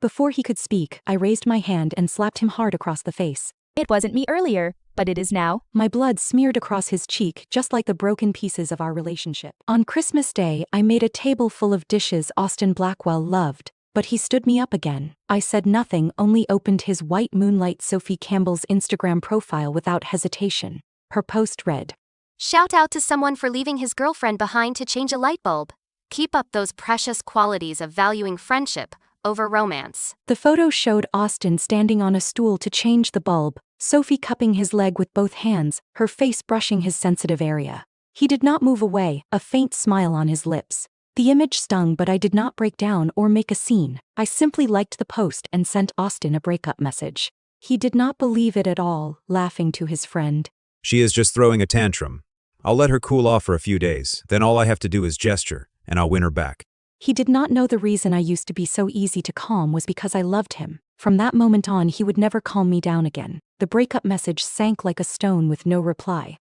Before he could speak, I raised my hand and slapped him hard across the face. It wasn't me earlier, but it is now. My blood smeared across his cheek just like the broken pieces of our relationship. On Christmas Day, I made a table full of dishes Austin Blackwell loved, but he stood me up again. I said nothing, only opened his white moonlight Sophie Campbell's Instagram profile without hesitation. Her post read, "Shout out to someone for leaving his girlfriend behind to change a light bulb. Keep up those precious qualities of valuing friendship over romance." The photo showed Austin standing on a stool to change the bulb, Sophie cupping his leg with both hands, her face brushing his sensitive area. He did not move away, a faint smile on his lips. The image stung, but I did not break down or make a scene. I simply liked the post and sent Austin a breakup message. He did not believe it at all, laughing to his friend. She is just throwing a tantrum. I'll let her cool off for a few days, then all I have to do is gesture, and I'll win her back. He did not know the reason I used to be so easy to calm was because I loved him. From that moment on, he would never calm me down again. The breakup message sank like a stone with no reply.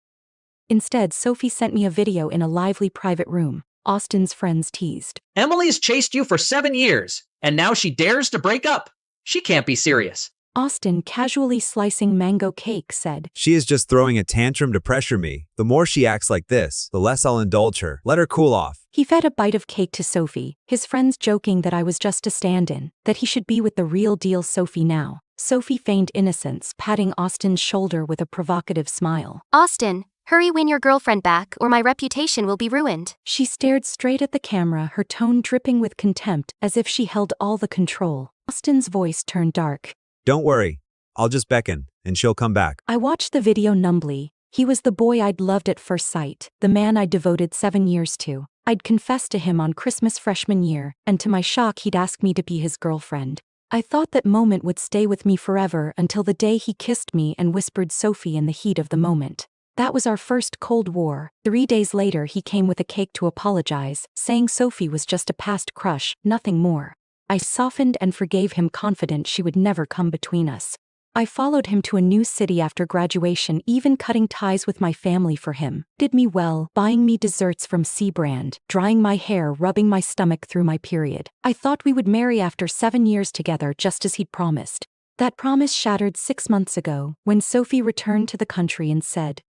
Instead, Sophie sent me a video in a lively private room. Austin's friends teased. "Emily's chased you for 7 years, and now she dares to break up. She can't be serious." Austin, casually slicing mango cake, said, She is just throwing a tantrum to pressure me. The more she acts like this, the less I'll indulge her. Let her cool off. He fed a bite of cake to Sophie, his friends joking that I was just a stand-in, that he should be with the real deal Sophie now. Sophie feigned innocence, patting Austin's shoulder with a provocative smile. "Austin, hurry win your girlfriend back or my reputation will be ruined." She stared straight at the camera, her tone dripping with contempt, as if she held all the control. Austin's voice turned dark. Don't worry. I'll just beckon, and she'll come back. I watched the video numbly. He was the boy I'd loved at first sight, the man I'd devoted 7 years to. I'd confessed to him on Christmas freshman year, and to my shock he'd asked me to be his girlfriend. I thought that moment would stay with me forever until the day he kissed me and whispered Sophie in the heat of the moment. That was our first Cold War. 3 days later he came with a cake to apologize, saying Sophie was just a past crush, nothing more. I softened and forgave him, confident she would never come between us. I followed him to a new city after graduation, even cutting ties with my family for him. Did me well, buying me desserts from C brand, drying my hair, rubbing my stomach through my period. I thought we would marry after 7 years together, just as he'd promised. That promise shattered 6 months ago, when Sophie returned to the country and said,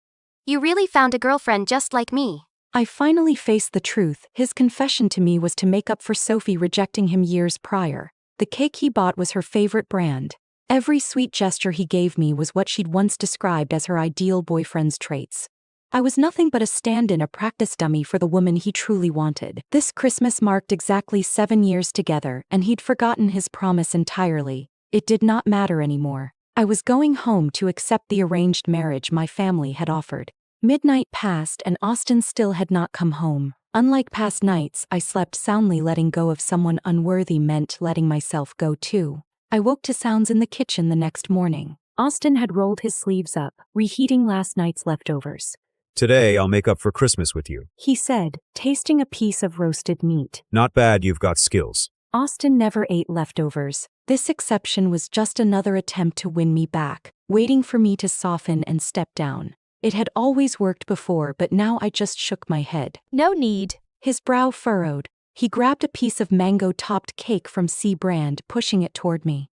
"You really found a girlfriend just like me." I finally faced the truth. His confession to me was to make up for Sophie rejecting him years prior. The cake he bought was her favorite brand. Every sweet gesture he gave me was what she'd once described as her ideal boyfriend's traits. I was nothing but a stand-in, a practice dummy for the woman he truly wanted. This Christmas marked exactly 7 years together, and he'd forgotten his promise entirely. It did not matter anymore. I was going home to accept the arranged marriage my family had offered. Midnight passed and Austin still had not come home. Unlike past nights, I slept soundly. Letting go of someone unworthy meant letting myself go too. I woke to sounds in the kitchen the next morning. Austin had rolled his sleeves up, reheating last night's leftovers. Today I'll make up for Christmas with you. He said, tasting a piece of roasted meat. Not bad, you've got skills. Austin never ate leftovers. This exception was just another attempt to win me back, waiting for me to soften and step down. It had always worked before, but now I just shook my head. No need. His brow furrowed. He grabbed a piece of mango-topped cake from C brand, pushing it toward me.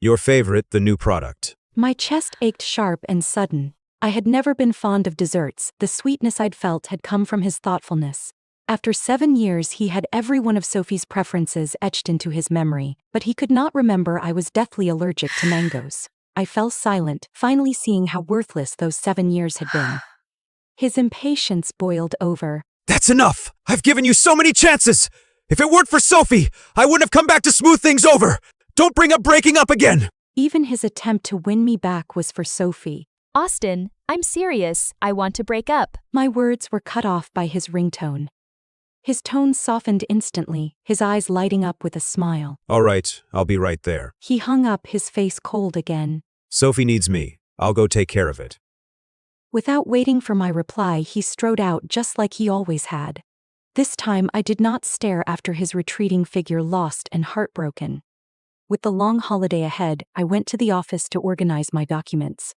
Your favorite, the new product. My chest ached sharp and sudden. I had never been fond of desserts. The sweetness I'd felt had come from his thoughtfulness. After 7 years, he had every one of Sophie's preferences etched into his memory, but he could not remember I was deathly allergic to mangoes. I fell silent, finally seeing how worthless those 7 years had been. His impatience boiled over. That's enough! I've given you so many chances! If it weren't for Sophie, I wouldn't have come back to smooth things over! Don't bring up breaking up again! Even his attempt to win me back was for Sophie. Austin, I'm serious. I want to break up. My words were cut off by his ringtone. His tone softened instantly, his eyes lighting up with a smile. All right, I'll be right there. He hung up, his face cold again. Sophie needs me. I'll go take care of it. Without waiting for my reply, he strode out just like he always had. This time I did not stare after his retreating figure, lost and heartbroken. With the long holiday ahead, I went to the office to organize my documents.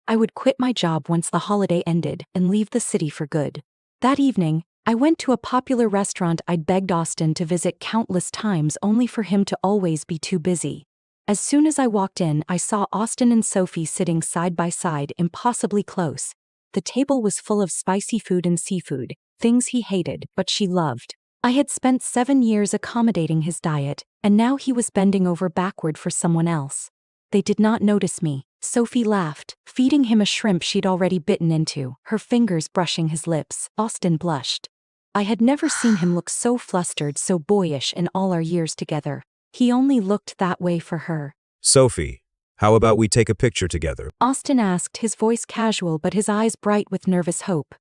I would quit my job once the holiday ended and leave the city for good. That evening, I went to a popular restaurant I'd begged Austin to visit countless times, only for him to always be too busy. As soon as I walked in, I saw Austin and Sophie sitting side by side, impossibly close. The table was full of spicy food and seafood, things he hated but she loved. I had spent 7 years accommodating his diet, and now he was bending over backward for someone else. They did not notice me. Sophie laughed, feeding him a shrimp she'd already bitten into, her fingers brushing his lips. Austin blushed. I had never seen him look so flustered, so boyish in all our years together. He only looked that way for her. Sophie, how about we take a picture together? Austin asked, his voice casual but his eyes bright with nervous hope.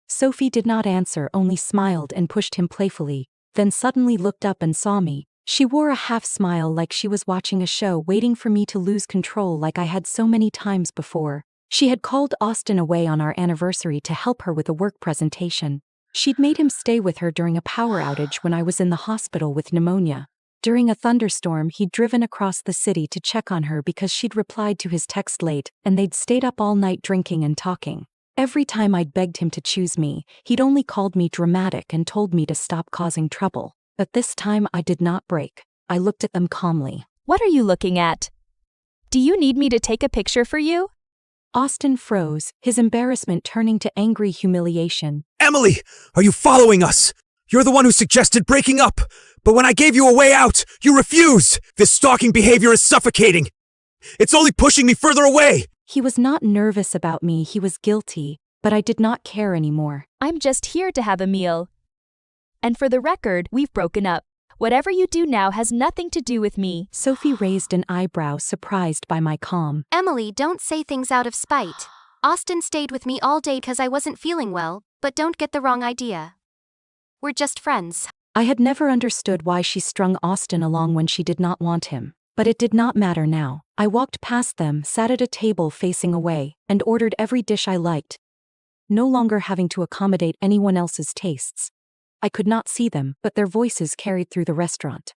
Sophie did not answer, only smiled and pushed him playfully, then suddenly looked up and saw me. She wore a half smile like she was watching a show, waiting for me to lose control like I had so many times before. She had called Austin away on our anniversary to help her with a work presentation. She'd made him stay with her during a power outage when I was in the hospital with pneumonia. During a thunderstorm, he'd driven across the city to check on her because she'd replied to his text late, and they'd stayed up all night drinking and talking. Every time I'd begged him to choose me, he'd only called me dramatic and told me to stop causing trouble. But this time I did not break. I looked at them calmly. What are you looking at? Do you need me to take a picture for you? Austin froze, his embarrassment turning to angry humiliation. Emily, are you following us? You're the one who suggested breaking up, but when I gave you a way out, you refused. This stalking behavior is suffocating. It's only pushing me further away. He was not nervous about me, he was guilty, but I did not care anymore. I'm just here to have a meal. And for the record, we've broken up. Whatever you do now has nothing to do with me. Sophie raised an eyebrow, surprised by my calm. Emily, don't say things out of spite. Austin stayed with me all day because I wasn't feeling well, but don't get the wrong idea. We're just friends. I had never understood why she strung Austin along when she did not want him. But it did not matter now. I walked past them, sat at a table facing away, and ordered every dish I liked, no longer having to accommodate anyone else's tastes. I could not see them, but their voices carried through the restaurant.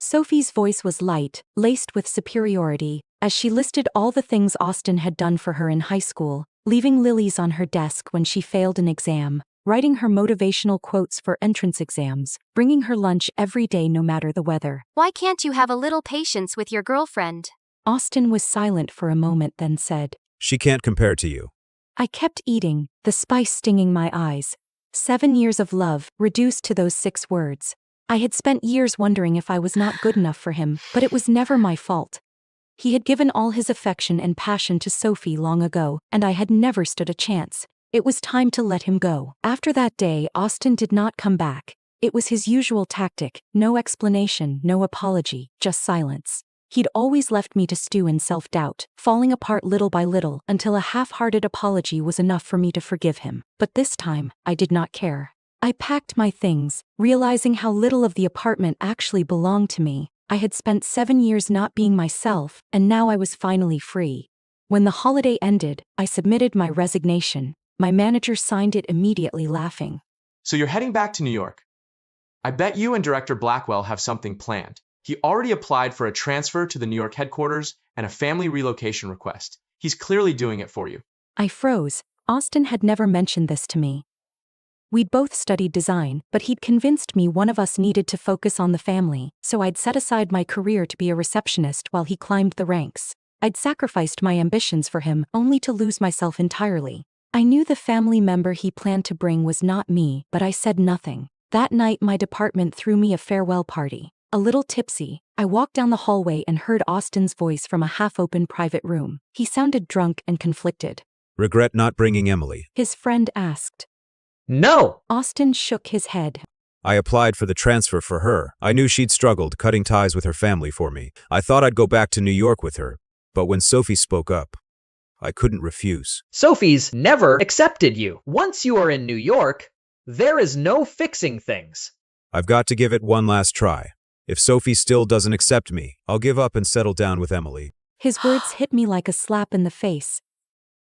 Sophie's voice was light, laced with superiority, as she listed all the things Austin had done for her in high school, leaving lilies on her desk when she failed an exam, writing her motivational quotes for entrance exams, bringing her lunch every day no matter the weather. Why can't you have a little patience with your girlfriend? Austin was silent for a moment, then said, She can't compare to you. I kept eating, the spice stinging my eyes. 7 years of love, reduced to those 6 words. I had spent years wondering if I was not good enough for him, but it was never my fault. He had given all his affection and passion to Sophie long ago, and I had never stood a chance. It was time to let him go. After that day, Austin did not come back. It was his usual tactic, no explanation, no apology, just silence. He'd always left me to stew in self-doubt, falling apart little by little until a half-hearted apology was enough for me to forgive him. But this time, I did not care. I packed my things, realizing how little of the apartment actually belonged to me. I had spent 7 years not being myself, and now I was finally free. When the holiday ended, I submitted my resignation. My manager signed it immediately, laughing. So you're heading back to New York. I bet you and Director Blackwell have something planned. He already applied for a transfer to the New York headquarters and a family relocation request. He's clearly doing it for you. I froze. Austin had never mentioned this to me. We'd both studied design, but he'd convinced me one of us needed to focus on the family, so I'd set aside my career to be a receptionist while he climbed the ranks. I'd sacrificed my ambitions for him, only to lose myself entirely. I knew the family member he planned to bring was not me, but I said nothing. That night my department threw me a farewell party. A little tipsy, I walked down the hallway and heard Austin's voice from a half-open private room. He sounded drunk and conflicted. Regret not bringing Emily. His friend asked. No! Austin shook his head. I applied for the transfer for her. I knew she'd struggled cutting ties with her family for me. I thought I'd go back to New York with her, but when Sophie spoke up, I couldn't refuse. Sophie's never accepted you. Once you are in New York, there is no fixing things. I've got to give it one last try. If Sophie still doesn't accept me, I'll give up and settle down with Emily. His words hit me like a slap in the face.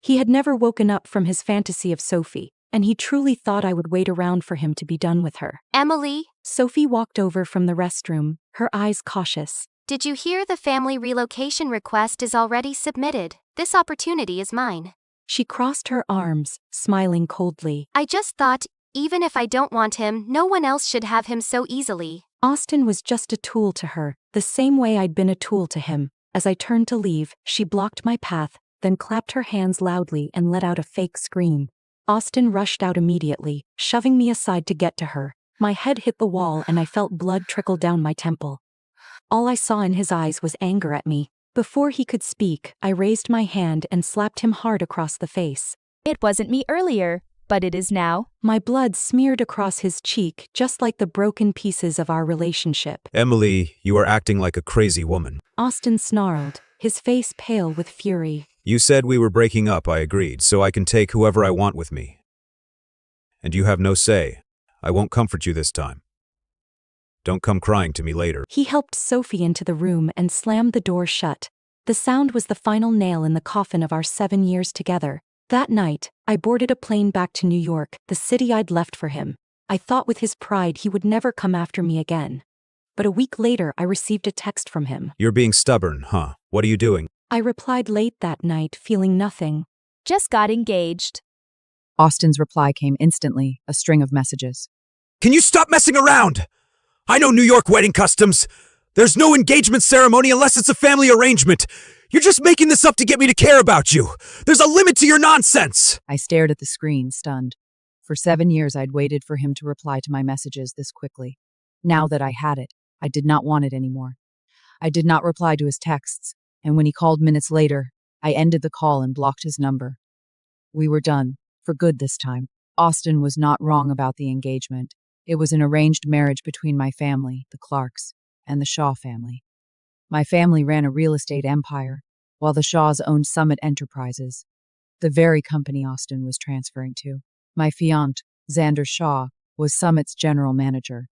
He had never woken up from his fantasy of Sophie, and he truly thought I would wait around for him to be done with her. Emily, Sophie walked over from the restroom, her eyes cautious. did you hear the family relocation request is already submitted? This opportunity is mine. She crossed her arms, smiling coldly. I just thought, even if I don't want him, no one else should have him so easily. Austin was just a tool to her, the same way I'd been a tool to him. As I turned to leave, she blocked my path, then clapped her hands loudly and let out a fake scream. Austin rushed out immediately, shoving me aside to get to her. My head hit the wall and I felt blood trickle down my temple. All I saw in his eyes was anger at me. Before he could speak, I raised my hand and slapped him hard across the face. It wasn't me earlier, but it is now. My blood smeared across his cheek, just like the broken pieces of our relationship. Emily, you are acting like a crazy woman. Austin snarled, his face pale with fury. You said we were breaking up, I agreed, so I can take whoever I want with me. And you have no say. I won't comfort you this time. Don't come crying to me later. He helped Sophie into the room and slammed the door shut. The sound was the final nail in the coffin of our 7 years together. That night, I boarded a plane back to New York, the city I'd left for him. I thought with his pride he would never come after me again. But a week later, I received a text from him. You're being stubborn, huh? What are you doing? I replied late that night, feeling nothing. Just got engaged. Austin's reply came instantly, a string of messages. Can you stop messing around? I know New York wedding customs. There's no engagement ceremony unless it's a family arrangement. You're just making this up to get me to care about you. There's a limit to your nonsense. I stared at the screen, stunned. For 7 years, I'd waited for him to reply to my messages this quickly. Now that I had it, I did not want it anymore. I did not reply to his texts, and when he called minutes later, I ended the call and blocked his number. We were done, for good this time. Austin was not wrong about the engagement. It was an arranged marriage between my family, the Clarks, and the Shaw family. My family ran a real estate empire, while the Shaws owned Summit Enterprises, the very company Austin was transferring to. My fiancé, Xander Shaw, was Summit's general manager,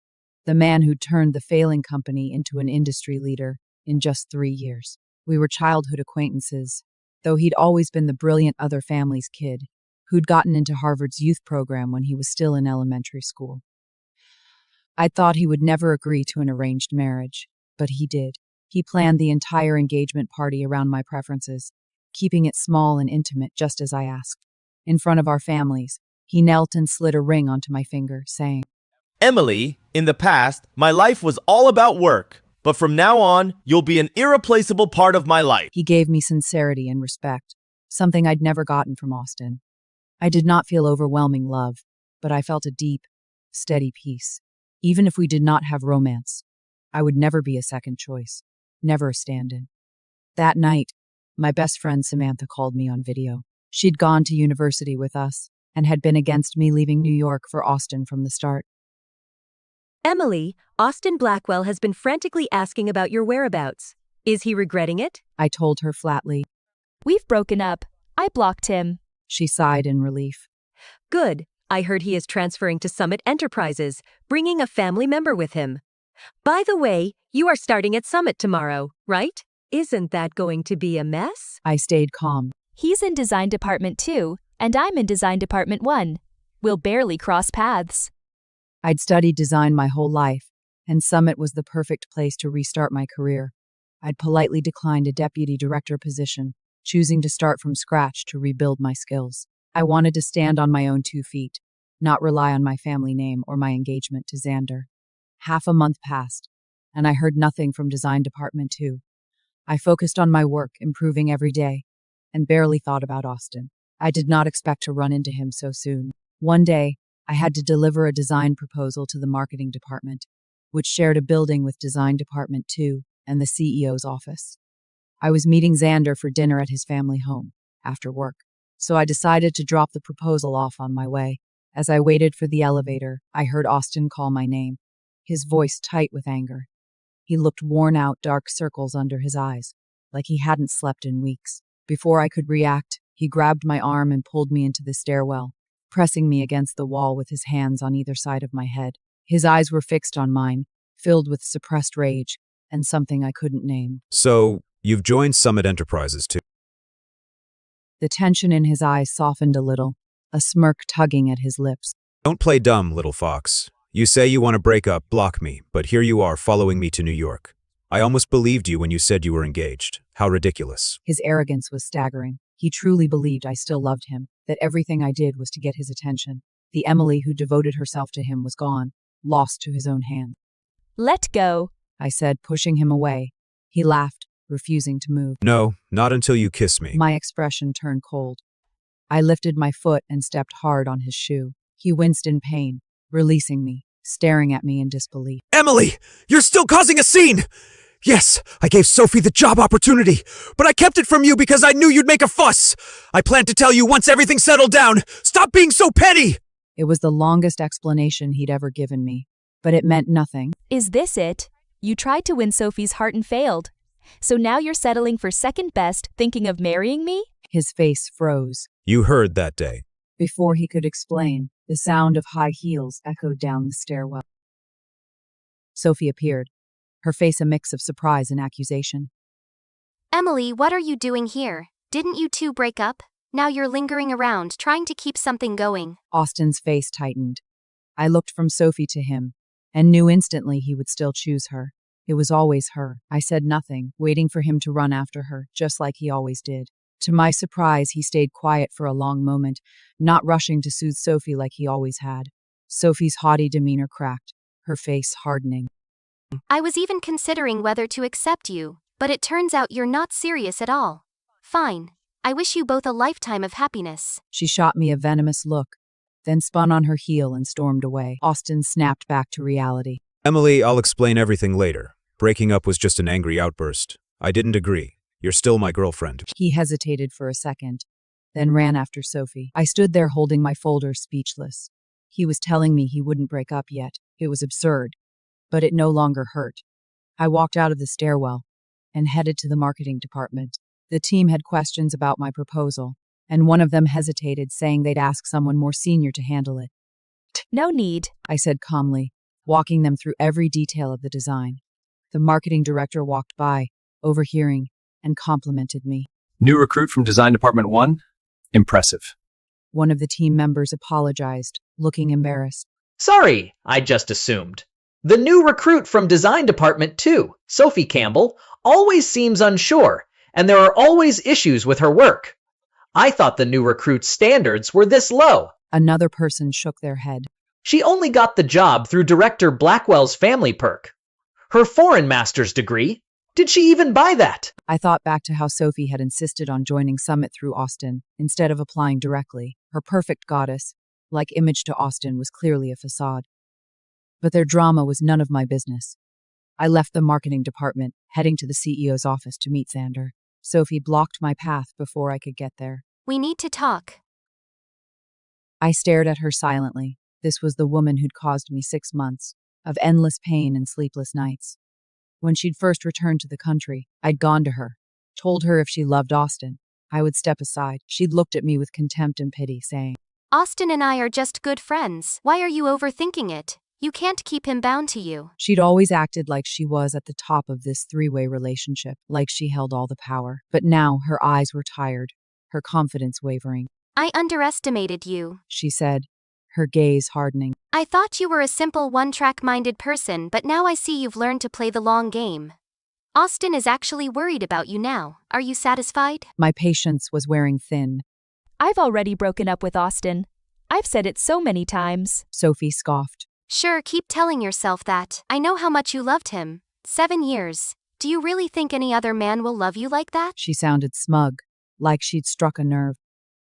the man who turned the failing company into an industry leader in just 3 years. We were childhood acquaintances, though he'd always been the brilliant other family's kid, who'd gotten into Harvard's youth program when he was still in elementary school. I thought he would never agree to an arranged marriage, but he did. He planned the entire engagement party around my preferences, keeping it small and intimate just as I asked. In front of our families, he knelt and slid a ring onto my finger, saying, Emily, in the past, my life was all about work, but from now on, you'll be an irreplaceable part of my life. He gave me sincerity and respect, something I'd never gotten from Austin. I did not feel overwhelming love, but I felt a deep, steady peace. Even if we did not have romance, I would never be a second choice, never a stand-in. That night, my best friend Samantha called me on video. She'd gone to university with us and had been against me leaving New York for Austin from the start. Emily, Austin Blackwell has been frantically asking about your whereabouts. Is he regretting it? I told her flatly. We've broken up. I blocked him. She sighed in relief. Good. I heard he is transferring to Summit Enterprises, bringing a family member with him. By the way, you are starting at Summit tomorrow, right? Isn't that going to be a mess? I stayed calm. He's in design department 2, and I'm in design department 1. We'll barely cross paths. I'd studied design my whole life, and Summit was the perfect place to restart my career. I'd politely declined a deputy director position, choosing to start from scratch to rebuild my skills. I wanted to stand on my own 2 feet, not rely on my family name or my engagement to Xander. Half a month passed, and I heard nothing from design department 2. I focused on my work, improving every day, and barely thought about Austin. I did not expect to run into him so soon. One day, I had to deliver a design proposal to the marketing department, which shared a building with design department 2 and the CEO's office. I was meeting Xander for dinner at his family home after work, so I decided to drop the proposal off on my way. As I waited for the elevator, I heard Austin call my name, his voice tight with anger. He looked worn out, dark circles under his eyes, like he hadn't slept in weeks. Before I could react, he grabbed my arm and pulled me into the stairwell, pressing me against the wall with his hands on either side of my head. His eyes were fixed on mine, filled with suppressed rage and something I couldn't name. So, you've joined Summit Enterprises too? The tension in his eyes softened a little, a smirk tugging at his lips. Don't play dumb, little fox. You say you want to break up, block me, but here you are following me to New York. I almost believed you when you said you were engaged. How ridiculous. His arrogance was staggering. He truly believed I still loved him, that everything I did was to get his attention. The Emily who devoted herself to him was gone, lost to his own hand. Let go, I said, pushing him away. He laughed, refusing to move. No, not until you kiss me. My expression turned cold. I lifted my foot and stepped hard on his shoe. He winced in pain, releasing me, staring at me in disbelief. Emily, you're still causing a scene! Yes, I gave Sophie the job opportunity, but I kept it from you because I knew you'd make a fuss. I planned to tell you once everything settled down. Stop being so petty! It was the longest explanation he'd ever given me, but it meant nothing. Is this it? You tried to win Sophie's heart and failed. So now you're settling for second best, thinking of marrying me? His face froze. You heard that day. Before he could explain, the sound of high heels echoed down the stairwell. Sophie appeared, her face a mix of surprise and accusation. Emily, what are you doing here? Didn't you two break up? Now you're lingering around, trying to keep something going. Austin's face tightened. I looked from Sophie to him, and knew instantly he would still choose her. It was always her. I said nothing, waiting for him to run after her, just like he always did. To my surprise, he stayed quiet for a long moment, not rushing to soothe Sophie like he always had. Sophie's haughty demeanor cracked, her face hardening. I was even considering whether to accept you, but it turns out you're not serious at all. Fine. I wish you both a lifetime of happiness. She shot me a venomous look, then spun on her heel and stormed away. Austin snapped back to reality. Emily, I'll explain everything later. Breaking up was just an angry outburst. I didn't agree. You're still my girlfriend. He hesitated for a second, then ran after Sophie. I stood there holding my folder, speechless. He was telling me he wouldn't break up yet. It was absurd, but it no longer hurt. I walked out of the stairwell and headed to the marketing department. The team had questions about my proposal, and one of them hesitated, saying they'd ask someone more senior to handle it. No need, I said calmly, walking them through every detail of the design. The marketing director walked by, overhearing, and complimented me. New recruit from Design Department 1? Impressive. One of the team members apologized, looking embarrassed. Sorry, I just assumed. The new recruit from Design Department 2, Sophie Campbell, always seems unsure, and there are always issues with her work. I thought the new recruit's standards were this low. Another person shook their head. She only got the job through Director Blackwell's family perk. Her foreign master's degree. Did she even buy that? I thought back to how Sophie had insisted on joining Summit through Austin, instead of applying directly. Her perfect goddess, like image to Austin, was clearly a facade. But their drama was none of my business. I left the marketing department, heading to the CEO's office to meet Xander. Sophie blocked my path before I could get there. We need to talk. I stared at her silently. This was the woman who'd caused me 6 months of endless pain and sleepless nights. When she'd first returned to the country, I'd gone to her, told her if she loved Austin, I would step aside. She'd looked at me with contempt and pity, saying, Austin and I are just good friends. Why are you overthinking it? You can't keep him bound to you. She'd always acted like she was at the top of this three-way relationship, like she held all the power. But now her eyes were tired, her confidence wavering. I underestimated you, She said, her gaze hardening. I thought you were a simple one-track-minded person, but now I see you've learned to play the long game. Austin is actually worried about you now. Are you satisfied? My patience was wearing thin. I've already broken up with Austin. I've said it so many times. Sophie scoffed. Sure, keep telling yourself that. I know how much you loved him. 7 years. Do you really think any other man will love you like that? She sounded smug, like she'd struck a nerve.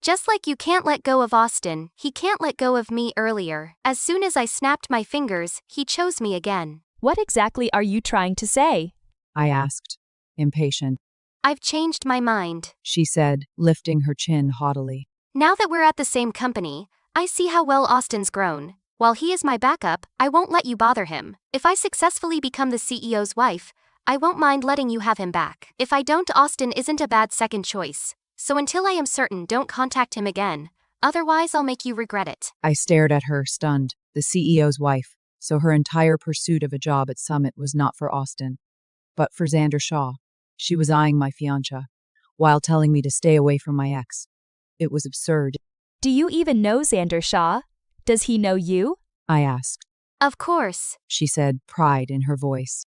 Just like you can't let go of Austin, he can't let go of me earlier. As soon as I snapped my fingers, he chose me again. What exactly are you trying to say? I asked, impatient. I've changed my mind. She said, lifting her chin haughtily. Now that we're at the same company, I see how well Austin's grown. While he is my backup, I won't let you bother him. If I successfully become the CEO's wife, I won't mind letting you have him back. If I don't, Austin isn't a bad second choice. So until I am certain, don't contact him again. Otherwise, I'll make you regret it. I stared at her, stunned. The CEO's wife, so her entire pursuit of a job at Summit was not for Austin, but for Xander Shaw. She was eyeing my fiancé, while telling me to stay away from my ex. It was absurd. Do you even know Xander Shaw? Does he know you? I asked. Of course, She said, pride in her voice.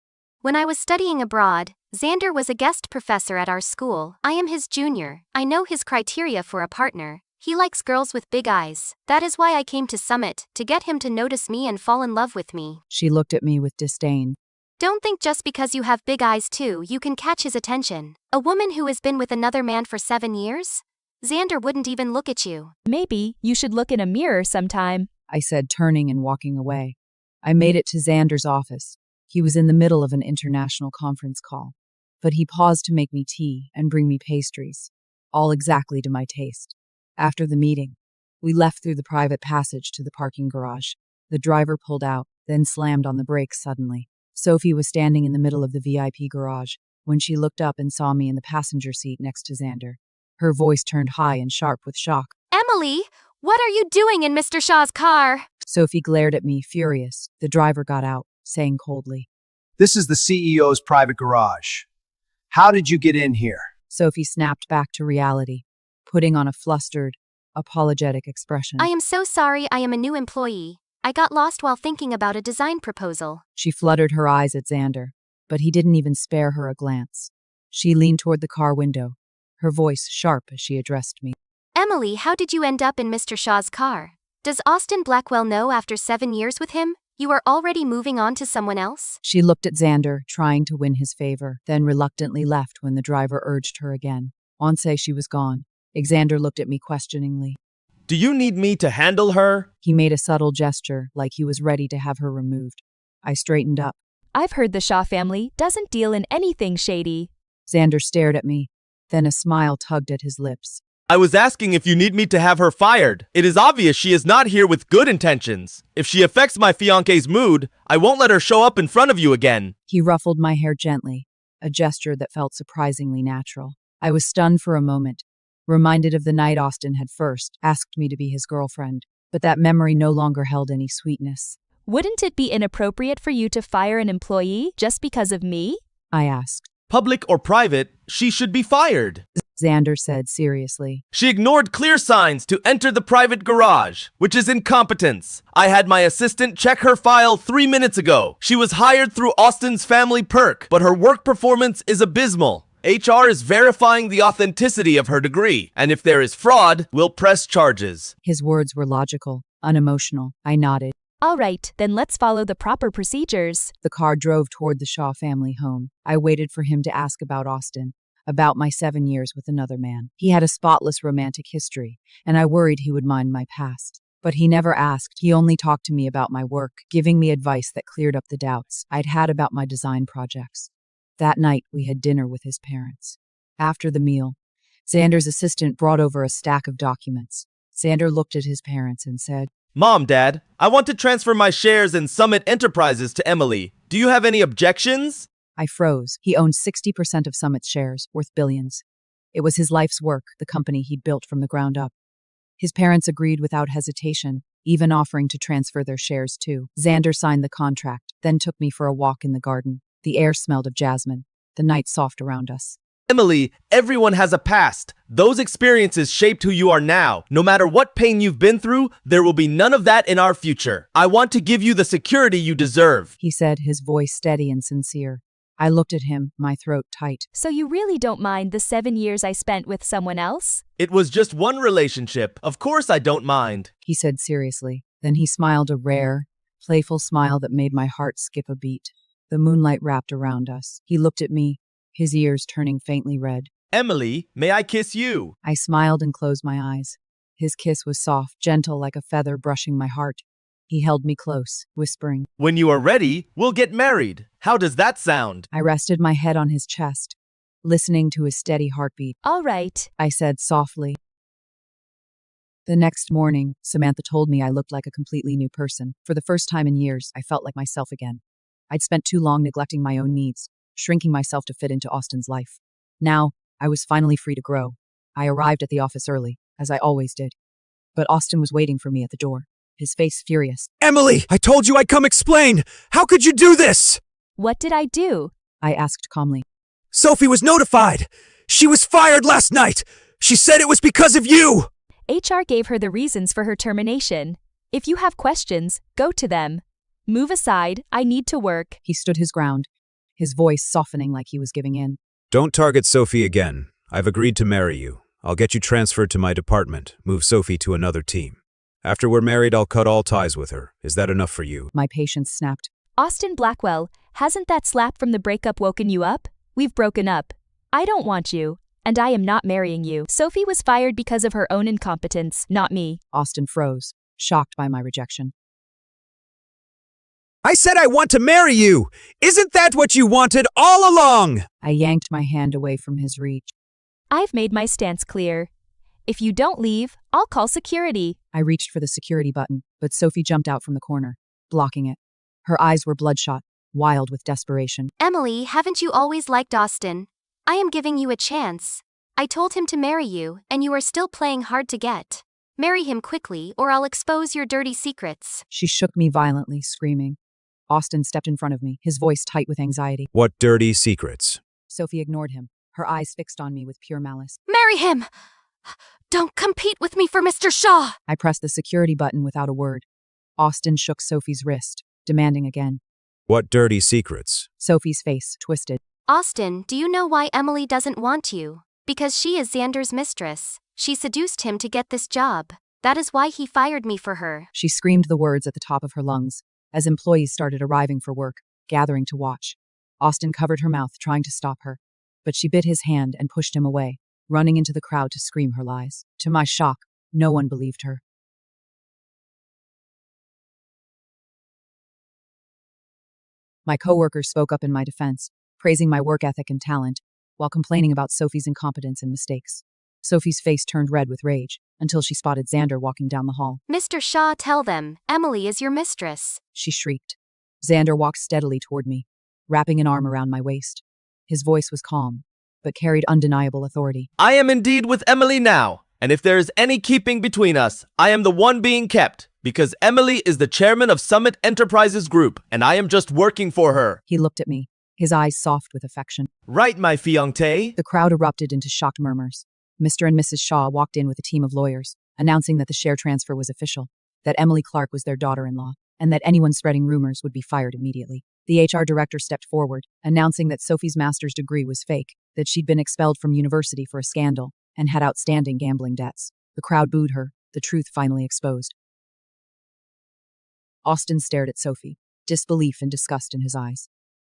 when I was studying abroad, Xander was a guest professor at our school. I am his junior. I know his criteria for a partner. He likes girls with big eyes. That is why I came to Summit, to get him to notice me and fall in love with me. She looked at me with disdain. Don't think just because you have big eyes too, you can catch his attention. A woman who has been with another man for 7 years? Xander wouldn't even look at you. Maybe you should look in a mirror sometime. I said, turning and walking away. I made it to Xander's office. He was in the middle of an international conference call, but he paused to make me tea and bring me pastries, all exactly to my taste. After the meeting, we left through the private passage to the parking garage. The driver pulled out, then slammed on the brakes suddenly. Sophie was standing in the middle of the VIP garage when she looked up and saw me in the passenger seat next to Xander. Her voice turned high and sharp with shock. Emily, what are you doing in Mr. Shaw's car? Sophie glared at me, furious. The driver got out, saying coldly, "This is the CEO's private garage. How did you get in here?" Sophie snapped back to reality, putting on a flustered, apologetic expression. I am so sorry, I am a new employee. I got lost while thinking about a design proposal. She fluttered her eyes at Xander, but he didn't even spare her a glance. She leaned toward the car window, her voice sharp as she addressed me. Emily, how did you end up in Mr. Shaw's car? Does Austin Blackwell know after 7 years with him, you are already moving on to someone else? She looked at Xander, trying to win his favor, then reluctantly left when the driver urged her again. Once she was gone, Xander looked at me questioningly. Do you need me to handle her? He made a subtle gesture, like he was ready to have her removed. I straightened up. I've heard the Shaw family doesn't deal in anything shady. Xander stared at me, then a smile tugged at his lips. I was asking if you need me to have her fired. It is obvious she is not here with good intentions. If she affects my fiancé's mood, I won't let her show up in front of you again. He ruffled my hair gently, a gesture that felt surprisingly natural. I was stunned for a moment, reminded of the night Austin had first asked me to be his girlfriend, but that memory no longer held any sweetness. Wouldn't it be inappropriate for you to fire an employee just because of me? I asked. Public or private, she should be fired. Xander said seriously. She ignored clear signs to enter the private garage, which is incompetence. I had my assistant check her file 3 minutes ago. She was hired through Austin's family perk, but her work performance is abysmal. HR is verifying the authenticity of her degree, and if there is fraud, we'll press charges. His words were logical, unemotional. I nodded. All right, then let's follow the proper procedures. The car drove toward the Shaw family home. I waited for him to ask about Austin, about my 7 years with another man. He had a spotless romantic history, and I worried he would mind my past. But he never asked. He only talked to me about my work, giving me advice that cleared up the doubts I'd had about my design projects. That night, we had dinner with his parents. After the meal, Xander's assistant brought over a stack of documents. Xander looked at his parents and said, Mom, Dad, I want to transfer my shares in Summit Enterprises to Emily. Do you have any objections? I froze. He owned 60% of Summit's shares, worth billions. It was his life's work, the company he'd built from the ground up. His parents agreed without hesitation, even offering to transfer their shares too. Xander signed the contract, then took me for a walk in the garden. The air smelled of jasmine, the night soft around us. Emily, everyone has a past. Those experiences shaped who you are now. No matter what pain you've been through, there will be none of that in our future. I want to give you the security you deserve, he said, his voice steady and sincere. I looked at him, my throat tight. So you really don't mind the 7 years I spent with someone else? It was just one relationship. Of course I don't mind, he said seriously. Then he smiled a rare, playful smile that made my heart skip a beat. The moonlight wrapped around us. He looked at me, his ears turning faintly red. Emily, may I kiss you? I smiled and closed my eyes. His kiss was soft, gentle like a feather brushing my heart. He held me close, whispering, When you are ready, we'll get married. How does that sound? I rested my head on his chest, listening to his steady heartbeat. All right, I said softly. The next morning, Samantha told me I looked like a completely new person. For the first time in years, I felt like myself again. I'd spent too long neglecting my own needs, shrinking myself to fit into Austin's life. Now, I was finally free to grow. I arrived at the office early, as I always did. But Austin was waiting for me at the door, his face furious. Emily, I told you I'd come explain. How could you do this? what did I do? I asked calmly. Sophie was notified. She was fired last night. She said it was because of you. HR gave her the reasons for her termination. If you have questions, go to them. Move aside, I need to work. He stood his ground, his voice softening like he was giving in. Don't target Sophie again. I've agreed to marry you. I'll get you transferred to my department, move Sophie to another team. After we're married, I'll cut all ties with her. Is that enough for you? My patience snapped. Austin Blackwell, Hasn't that slap from the breakup woken you up? We've broken up. I don't want you, and I am not marrying you. Sophie was fired because of her own incompetence, not me. Austin froze, shocked by my rejection. I said I want to marry you! Isn't that what you wanted all along? I yanked my hand away from his reach. I've made my stance clear. If you don't leave, I'll call security. I reached for the security button, but Sophie jumped out from the corner, blocking it. Her eyes were bloodshot, wild with desperation. Emily, haven't you always liked Austin? I am giving you a chance. I told him to marry you, and you are still playing hard to get. Marry him quickly, or I'll expose your dirty secrets. She shook me violently, screaming. Austin stepped in front of me, his voice tight with anxiety. What dirty secrets? Sophie ignored him, her eyes fixed on me with pure malice. Marry him! Don't compete with me for Mr. Shaw! I pressed the security button without a word. Austin shook Sophie's wrist, demanding again. What dirty secrets? Sophie's face twisted. Austin, do you know why Emily doesn't want you? Because she is Xander's mistress. She seduced him to get this job. That is why he fired me for her. She screamed the words at the top of her lungs, as employees started arriving for work, gathering to watch. Austin covered her mouth, trying to stop her. But she bit his hand and pushed him away, running into the crowd to scream her lies. To my shock, no one believed her. My coworkers spoke up in my defense, praising my work ethic and talent, while complaining about Sophie's incompetence and mistakes. Sophie's face turned red with rage, until she spotted Xander walking down the hall. Mr. Shaw, tell them, Emily is your mistress. She shrieked. Xander walked steadily toward me, wrapping an arm around my waist. His voice was calm, but carried undeniable authority. I am indeed with Emily now, and if there is any keeping between us, I am the one being kept, because Emily is the chairman of Summit Enterprises Group, and I am just working for her. He looked at me, his eyes soft with affection. Right, my fiancé. The crowd erupted into shocked murmurs. Mr. and Mrs. Shaw walked in with a team of lawyers, announcing that the share transfer was official, that Emily Clark was their daughter-in-law, and that anyone spreading rumors would be fired immediately. The HR director stepped forward, announcing that Sophie's master's degree was fake, that she'd been expelled from university for a scandal, and had outstanding gambling debts. The crowd booed her, the truth finally exposed. Austin stared at Sophie, disbelief and disgust in his eyes.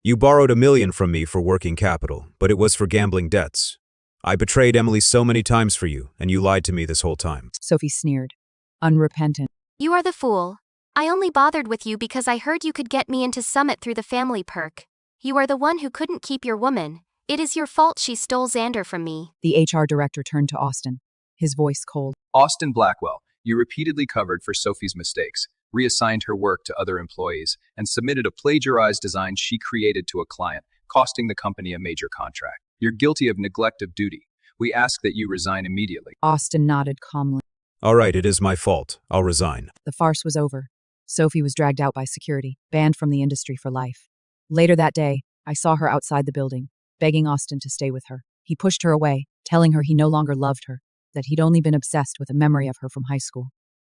You borrowed $1 million from me for working capital, but it was for gambling debts. I betrayed Emily so many times for you, and you lied to me this whole time. Sophie sneered, unrepentant. You are the fool. I only bothered with you because I heard you could get me into Summit through the family perk. You are the one who couldn't keep your woman. It is your fault she stole Xander from me. The HR director turned to Austin, his voice cold. Austin Blackwell, you repeatedly covered for Sophie's mistakes, reassigned her work to other employees, and submitted a plagiarized design she created to a client, costing the company a major contract. You're guilty of neglect of duty. We ask that you resign immediately. Austin nodded calmly. All right, it is my fault. I'll resign. The farce was over. Sophie was dragged out by security, banned from the industry for life. Later that day, I saw her outside the building, begging Austin to stay with her. He pushed her away, telling her he no longer loved her, that he'd only been obsessed with a memory of her from high school.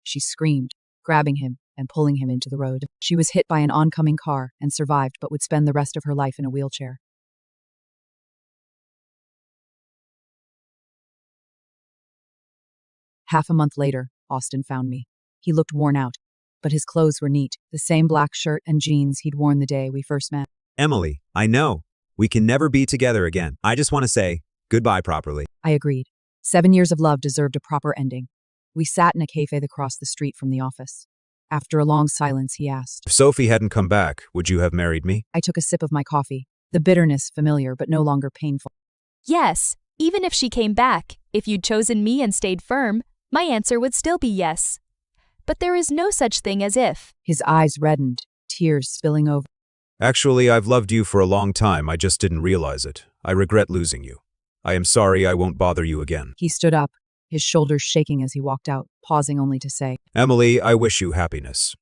She screamed, grabbing him and pulling him into the road. She was hit by an oncoming car and survived, but would spend the rest of her life in a wheelchair. Half a month later, Austin found me. He looked worn out, but his clothes were neat, the same black shirt and jeans he'd worn the day we first met. Emily, I know. We can never be together again. I just want to say goodbye properly. I agreed. 7 years of love deserved a proper ending. We sat in a cafe across the street from the office. After a long silence, he asked, If Sophie hadn't come back, would you have married me? I took a sip of my coffee, the bitterness familiar but no longer painful. Yes, even if she came back, if you'd chosen me and stayed firm, my answer would still be yes. But there is no such thing as if. His eyes reddened, tears spilling over. Actually, I've loved you for a long time. I just didn't realize it. I regret losing you. I am sorry. I won't bother you again. He stood up, his shoulders shaking as he walked out, pausing only to say, Emily, I wish you happiness.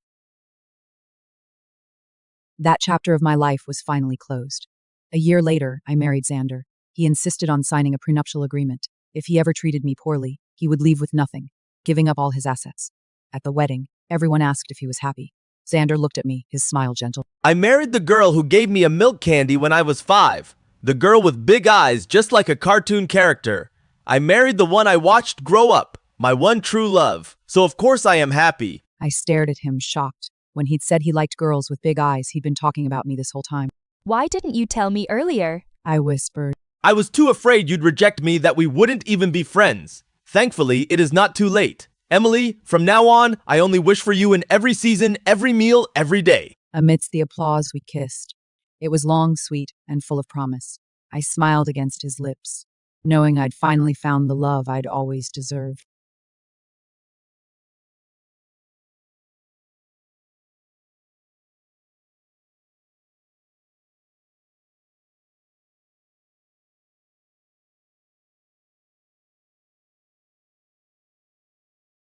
That chapter of my life was finally closed. A year later, I married Xander. He insisted on signing a prenuptial agreement. If he ever treated me poorly, he would leave with nothing, giving up all his assets. At the wedding, everyone asked if he was happy. Xander looked at me, his smile gentle. I married the girl who gave me a milk candy when I was 5. The girl with big eyes, just like a cartoon character. I married the one I watched grow up, my one true love. So of course I am happy. I stared at him, shocked. When he'd said he liked girls with big eyes, he'd been talking about me this whole time. Why didn't you tell me earlier? I whispered. I was too afraid you'd reject me that we wouldn't even be friends. Thankfully, it is not too late. Emily, from now on, I only wish for you in every season, every meal, every day. Amidst the applause, we kissed. It was long, sweet, and full of promise. I smiled against his lips, knowing I'd finally found the love I'd always deserved.